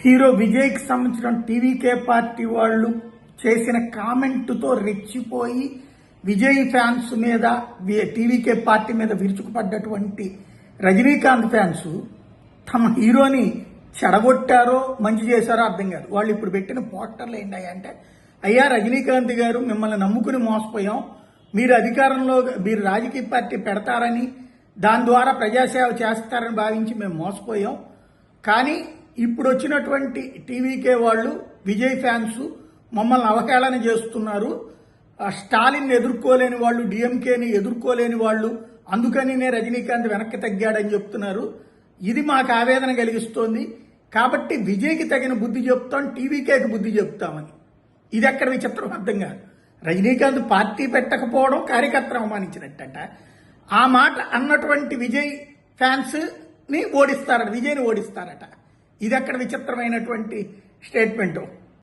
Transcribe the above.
Hero విజయ్కి సంబంధించిన TVK party వాళ్ళు చేసిన కామెంట్తో రెచ్చిపోయి విజయ్ ఫ్యాన్స్ మీద టీవీకే పార్టీ మీద విరుచుకుపడ్డటువంటి రజనీకాంత్ ఫ్యాన్స్ తమ హీరోని చెడగొట్టారో మంచి చేశారో అర్థం కాదు. వాళ్ళు ఇప్పుడు పెట్టిన పోస్టర్లు ఏంటంటే, అయ్యా రజనీకాంత్ గారు మిమ్మల్ని నమ్ముకుని మోసపోయాం, మీరు అధికారంలో మీరు రాజకీయ పార్టీ పెడతారని దాని ద్వారా ప్రజాసేవ చేస్తారని భావించి మేము మోసపోయాం. కానీ ఇప్పుడు వచ్చినటువంటి టీవీకే వాళ్ళు విజయ్ ఫ్యాన్స్ మమ్మల్ని అవహేళన చేస్తున్నారు. స్టాలిన్ ఎదుర్కోలేని వాళ్ళు, డిఎంకేని ఎదుర్కోలేని వాళ్ళు, అందుకని రజనీకాంత్ వెనక్కి తగ్గాడని చెప్తున్నారు. ఇది మాకు ఆవేదన కలిగిస్తోంది. కాబట్టి విజయ్కి తగిన బుద్ధి చెప్తాం, టీవీకేకి బుద్ధి చెప్తామని. ఇది ఎక్కడ విచిత్రం అర్థం కాదు. రజనీకాంత్ పార్టీ పెట్టకపోవడం కార్యకర్తను అవమానించినట్టట. ఆ మాట అన్నటువంటి విజయ్ ఫ్యాన్స్ ని ఓడిస్తారట, విజయ్ని ఓడిస్తారట. ఇది ఎక్కడ విచిత్రమైనటువంటి స్టేట్మెంటు.